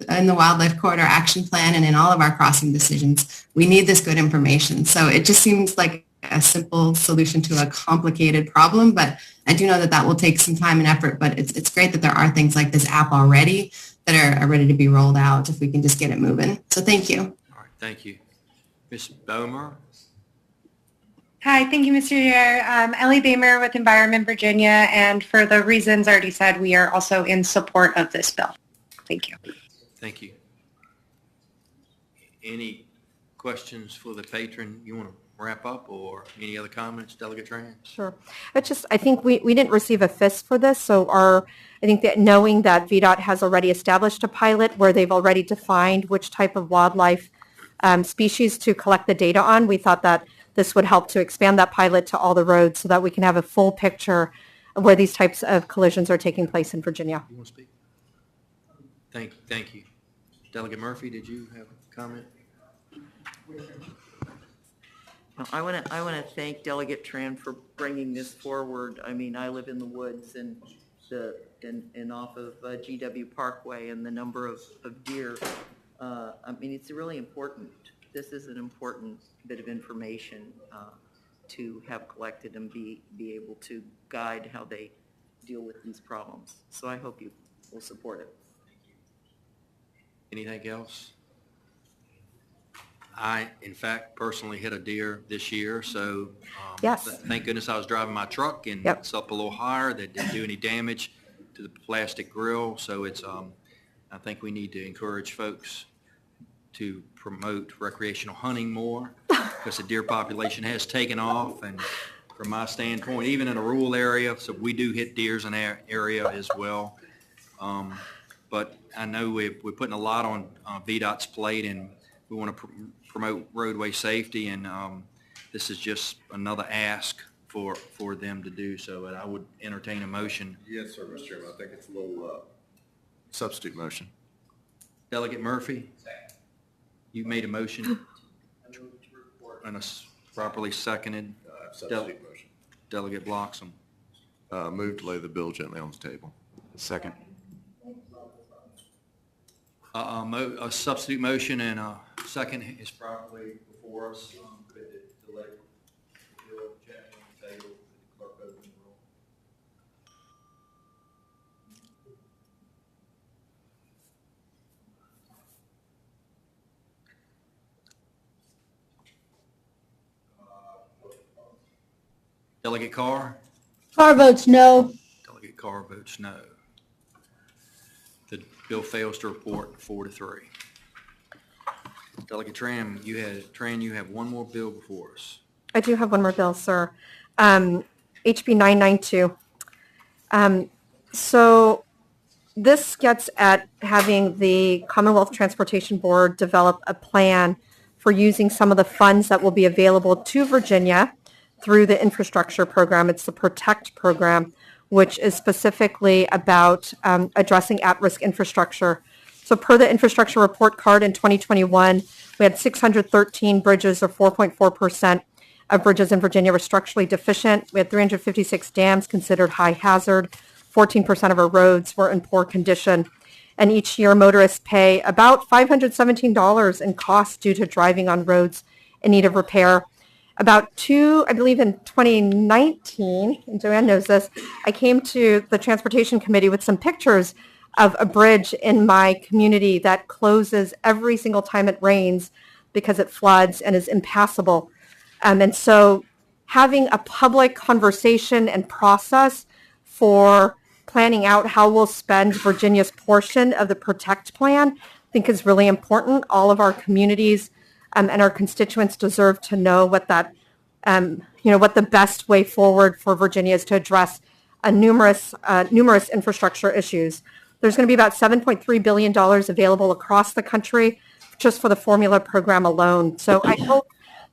in the Wildlife Corridor Action Plan and in all of our crossing decisions, we need this good information. So it just seems like a simple solution to a complicated problem, but I do know that that will take some time and effort, but it's great that there are things like this app already that are ready to be rolled out if we can just get it moving. So thank you. All right, thank you. Ms. Bomer? Hi, thank you, Mr. Chair. Ellie Bamer with Environment Virginia, and for the reasons already said, we are also in support of this bill. Thank you. Thank you. Any questions for the patron? You want to wrap up, or any other comments, Delegate Tran? Sure. It's just, I think we didn't receive a FIS for this, so I think that knowing that VDOT has already established a pilot where they've already defined which type of wildlife species to collect the data on, we thought that this would help to expand that pilot to all the roads so that we can have a full picture of where these types of collisions are taking place in Virginia. You want to speak? Thank you. Delegate Murphy, did you have a comment? I want to thank Delegate Tran for bringing this forward. I mean, I live in the woods and off of GW Parkway, and the number of deer. I mean, it's really important. This is an important bit of information to have collected and be able to guide how they deal with these problems. So I hope you will support it. Anything else? I, in fact, personally hit a deer this year, so yes. Thank goodness I was driving my truck and it's up a little higher. That didn't do any damage to the plastic grill, so it's. I think we need to encourage folks to promote recreational hunting more because the deer population has taken off, and from my standpoint, even in a rural area, so we do hit deers in our area as well. But I know we're putting a lot on VDOT's plate, and we want to promote roadway safety, and this is just another ask for them to do so. And I would entertain a motion. Yes, sir, Mr. Chairman. I think it's a little substitute motion. Delegate Murphy, you made a motion and a properly seconded. Substitute motion. Delegate Bloxham. Move to lay the bill gently on the table. Second. A substitute motion and a second is properly before us. To lay the bill gently on the table. Clerk open the roll. Delegate Carr? Carr votes no. Delegate Carr votes no. The bill fails to report 4-3. Delegate Tran, you have one more bill before us. I do have one more bill, sir. HB 992. So this gets at having the Commonwealth Transportation Board develop a plan for using some of the funds that will be available to Virginia through the infrastructure program. It's the PROTECT program, which is specifically about addressing at-risk infrastructure. So per the infrastructure report card in 2021, we had 613 bridges, or 4.4% of bridges in Virginia were structurally deficient. We had 356 dams considered high hazard. 14% of our roads were in poor condition. And each year, motorists pay about $517 in costs due to driving on roads in need of repair. I believe in 2019, and Joanne knows this, I came to the Transportation Committee with some pictures of a bridge in my community that closes every single time it rains because it floods and is impassable. And so having a public conversation and process for planning out how we'll spend Virginia's portion of the Protect Plan, I think is really important. All of our communities and our constituents deserve to know what that, what the best way forward for Virginia is to address numerous infrastructure issues. There's going to be about $7.3 billion available across the country just for the formula program alone. So I hope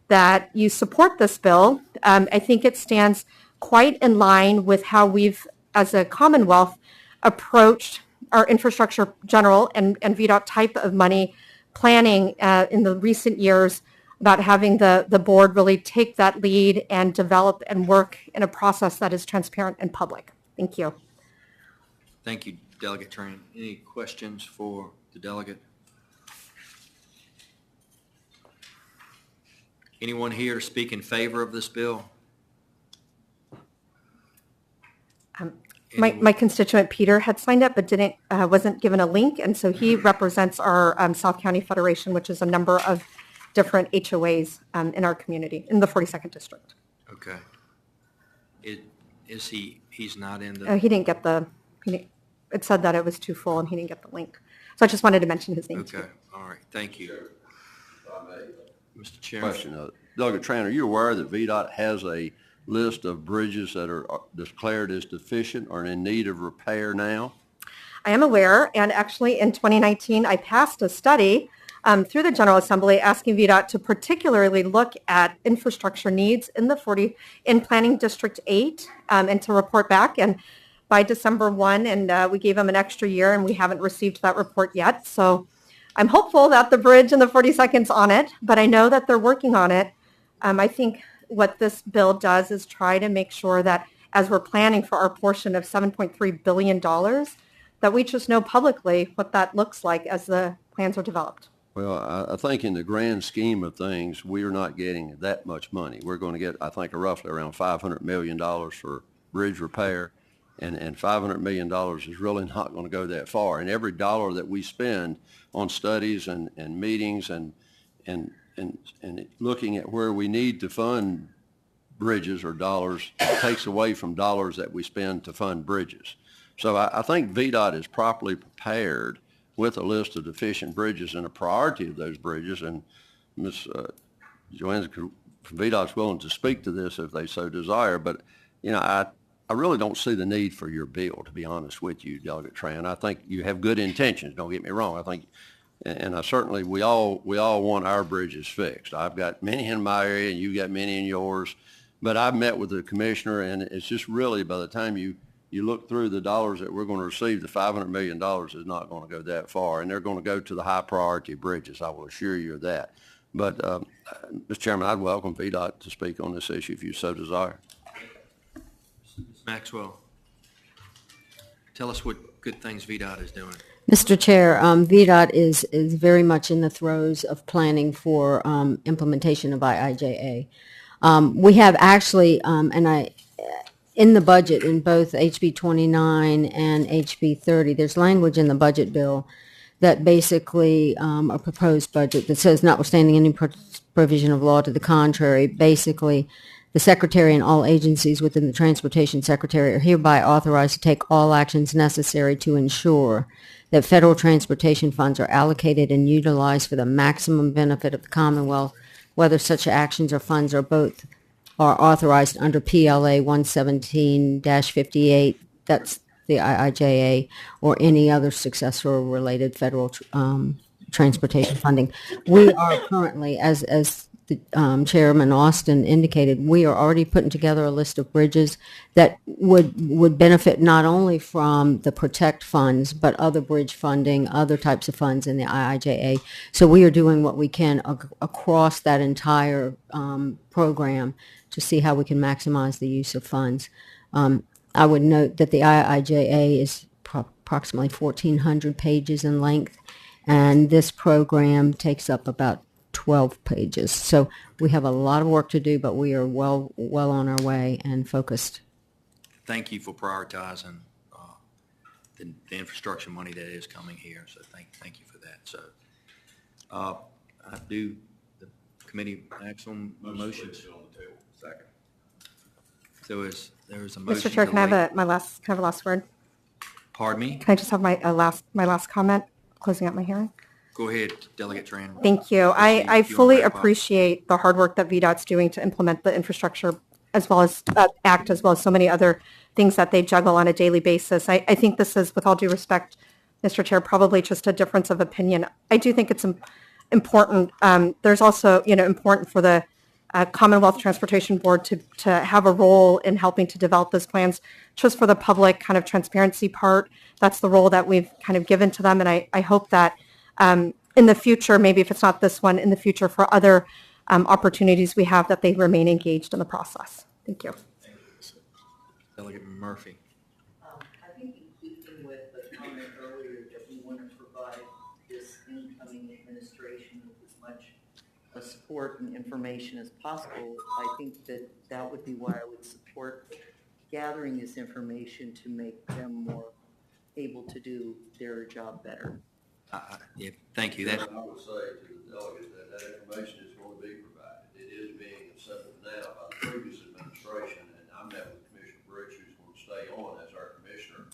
that you support this bill. I think it stands quite in line with how we've, as a Commonwealth, approached our infrastructure general and VDOT type of money planning in the recent years, about having the board really take that lead and develop and work in a process that is transparent and public. Thank you. Thank you, Delegate Tran. Any questions for the delegate? Anyone here to speak in favor of this bill? My constituent Peter had signed up, but wasn't given a link, and so he represents our South County Federation, which is a number of different HOAs in our community in the 42nd district. Okay. He's not in the... He didn't get it said that it was too full, and he didn't get the link. So I just wanted to mention his name. Okay. All right. Thank you. Mr. Chairman. Question. Delegate Tran, are you aware that VDOT has a list of bridges that are declared as deficient or in need of repair now? I am aware, and actually in 2019, I passed a study through the General Assembly asking VDOT to particularly look at infrastructure needs in Planning District 8 and to report back. And by December 1, and we gave them an extra year, and we haven't received that report yet. So I'm hopeful that the bridge in the 42nd's on it, but I know that they're working on it. I think what this bill does is try to make sure that as we're planning for our portion of $7.3 billion, that we just know publicly what that looks like as the plans are developed. Well, I think in the grand scheme of things, we are not getting that much money. We're going to get, I think, roughly around $500 million for bridge repair, and $500 million is really not going to go that far. And every dollar that we spend on studies and meetings and looking at where we need to fund bridges or dollars takes away from dollars that we spend to fund bridges. So I think VDOT is properly prepared with a list of deficient bridges and a priority of those bridges. And Ms. Joanne from VDOT's willing to speak to this if they so desire. But, I really don't see the need for your bill, to be honest with you, Delegate Tran. I think you have good intentions, don't get me wrong. I think, and I certainly, we all want our bridges fixed. I've got many in my area and you've got many in yours. But I've met with the commissioner, and it's just really, by the time you look through the dollars that we're going to receive, the $500 million is not going to go that far, and they're going to go to the high priority bridges. I will assure you of that. But, Mr. Chairman, I'd welcome VDOT to speak on this issue if you so desire. Maxwell, tell us what good things VDOT is doing. Mr. Chair, VDOT is very much in the throes of planning for implementation of IIJA. We have actually, in the budget, in both HB 29 and HB 30, there's language in the budget bill that basically, a proposed budget that says, notwithstanding any provision of law to the contrary, basically, the Secretary and all agencies within the Transportation Secretary are hereby authorized to take all actions necessary to ensure that federal transportation funds are allocated and utilized for the maximum benefit of the Commonwealth, whether such actions or funds or both are authorized under PLA 117-58, that's the IIJA, or any other successor or related federal transportation funding. We are currently, as the Chairman Austin indicated, we are already putting together a list of bridges that would benefit not only from the Protect funds, but other bridge funding, other types of funds in the IIJA. So we are doing what we can across that entire program to see how we can maximize the use of funds. I would note that the IIJA is approximately 1,400 pages in length, and this program takes up about 12 pages. So we have a lot of work to do, but we are well on our way and focused. Thank you for prioritizing the infrastructure money that is coming here. So thank you for that. So I do the committee acts on motions. Second. So there is a motion. Mr. Chair, to can I wait. have my last word? Pardon me? Can I just have my last comment, closing up my hearing? Go ahead, Delegate Tran. Thank you. I fully appreciate the hard work that VDOT's doing to implement the infrastructure as well as ACT, as well as so many other things that they juggle on a daily basis. I think this is, with all due respect, Mr. Chair, probably just a difference of opinion. I do think it's important. There's also, important for the Commonwealth Transportation Board to have a role in helping to develop those plans, just for the public kind of transparency part. That's the role that we've kind of given to them. And I hope that in the future, maybe if it's not this one, in the future for other opportunities we have, that they remain engaged in the process. Thank you. Delegate Murphy. I think in keeping with the comment earlier that we want to provide this incoming administration with as much support and information as possible, I think that would be why I would support gathering this information to make them more able to do their job better. Yeah, thank you. I would say to the delegate that information is going to be provided. It is being assembled now by the previous administration, and I met with Commissioner Briggs, who's going to stay on as our commissioner,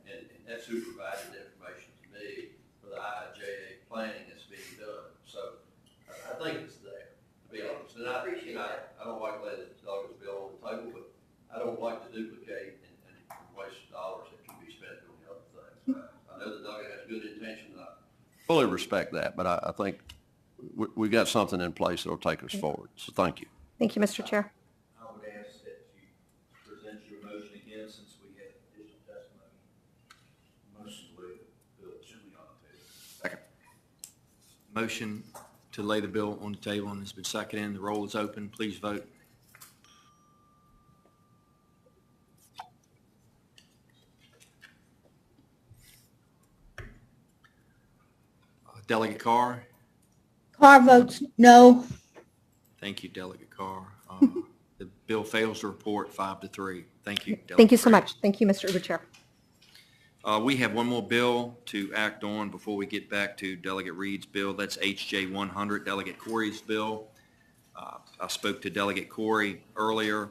and that's who provided the information to me for the IIJA planning that's being done. So I think it's there, to be honest. And I don't like letting the delegates bill on the table, but I don't like to duplicate and waste dollars that can be spent on the other things. I know the delegate has good intention, and I fully respect that, but I think we got something in place that'll take us forward. So thank you. Thank you, Mr. Chair. I would ask that you present your motion again since we had additional testimony. Motion to lay the bill gently on the table. Second. Motion to lay the bill on the table and has been seconded. The roll is open. Please vote. Delegate Carr. Carr votes no. Thank you, Delegate Carr. The bill fails to report 5-3. Thank you, Delegate. Thank you so much. Thank you, Mr. Chair. We have one more bill to act on before we get back to Delegate Reed's bill. That's HJ 100, Delegate Corey's bill. I spoke to Delegate Corey earlier,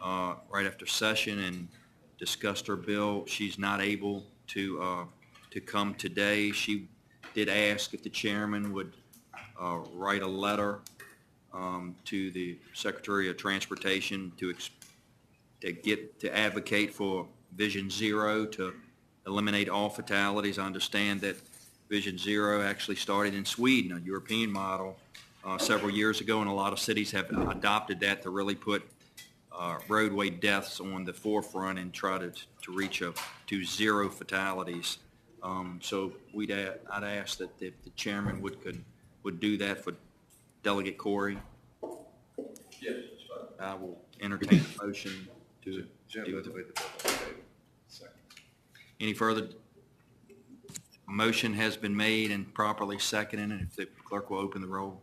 right after session, and discussed her bill. She's not able to come today. She did ask if the chairman would write a letter to the Secretary of Transportation to advocate for Vision Zero to eliminate all fatalities. I understand that Vision Zero actually started in Sweden, a European model, several years ago, and a lot of cities have adopted that to really put roadway deaths on the forefront and try to reach to zero fatalities. So I'd ask that the chairman would do that for Delegate Corey. Yes, that's fine. I will entertain a motion to do it. Any further? Motion has been made and properly seconded, and if the clerk will open the roll.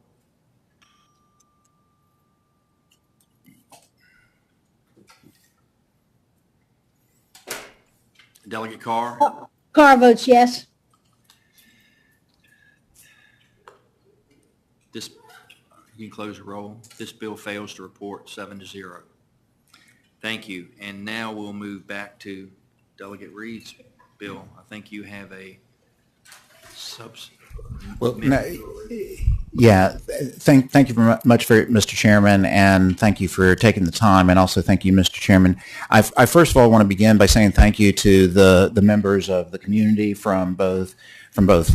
Delegate Carr? Carr votes yes. This, you can close the roll. This bill fails to report 7-0. Thank you. And now we'll move back to Delegate Reed's bill. I think you have a Well, yeah, thank you very much, Mr. Chairman, and thank you for taking the time, and also thank you, Mr. Chairman. I first of all want to begin by saying thank you to the members of the community from both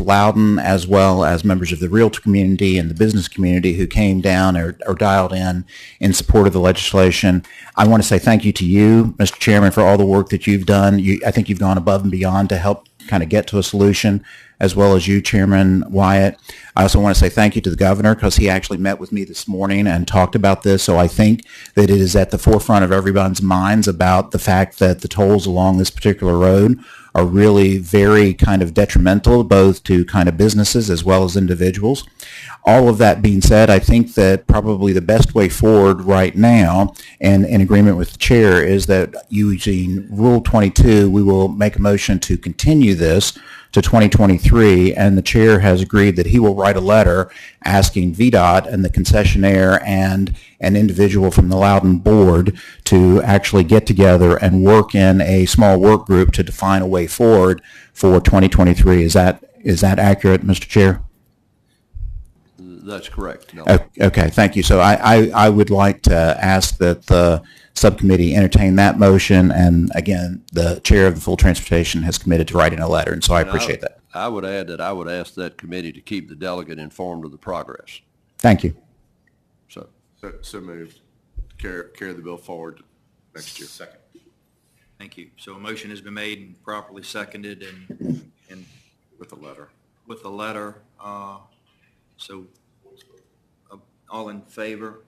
Loudoun as well as members of the realtor community and the business community who came down or dialed in support of the legislation. I want to say thank you to you, Mr. Chairman, for all the work that you've done. I think you've gone above and beyond to help kind of get to a solution, as well as you, Chairman Wyatt. I also want to say thank you to the governor because he actually met with me this morning and talked about this. So I think that it is at the forefront of everyone's minds about the fact that the tolls along this particular road are really very kind of detrimental both to kind of businesses as well as individuals. All of that being said, I think that probably the best way forward right now, and in agreement with the chair, is that using Rule 22, we will make a motion to continue this to 2023, and the chair has agreed that he will write a letter asking VDOT and the concessionaire and an individual from the Loudon board to actually get together and work in a small work group to define a way forward for 2023. Is that accurate, Mr. Chair? That's correct. No. Okay, thank you. So I would like to ask that the subcommittee entertain that motion, and again, the chair of the Full Transportation has committed to writing a letter, and so I appreciate that. I would add that I would ask that committee to keep the delegate informed of the progress. Thank you. So moved. Carry the bill forward next year. Second. Thank you. So a motion has been made and properly seconded and With a letter. with the letter. So all in favor?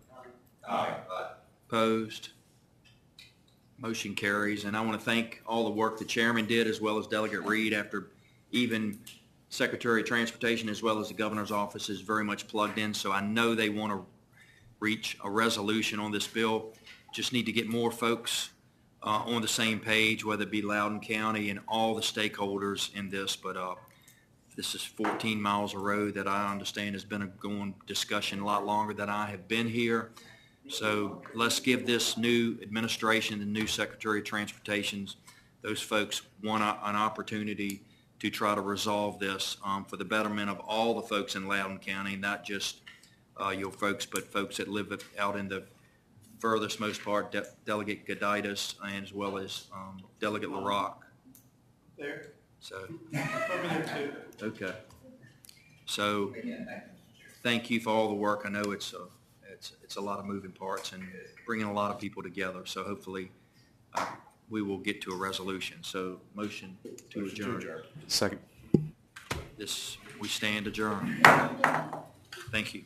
Aye. Opposed? Motion carries. And I want to thank all the work the chairman did as well as Delegate Reed, after even Secretary of Transportation as well as the governor's office is very much plugged in. So I know they want to reach a resolution on this bill. Just need to get more folks on the same page, whether it be Loudoun County and all the stakeholders in this. But this is 14 miles of road that I understand has been a going discussion a lot longer than I have been here. So let's give this new administration, the new Secretary of Transportation, those folks an opportunity to try to resolve this for the betterment of all the folks in Loudoun County, not just your folks, but folks that live out in the furthest most part, Delegate Goditis, and as well as Delegate LaRock. There. So, Over there too. okay. So, thank you for all the work. I know it's a lot of moving parts and bringing a lot of people together. So hopefully we will get to a resolution. So motion to adjourn. Second. We stand adjourned. Thank you.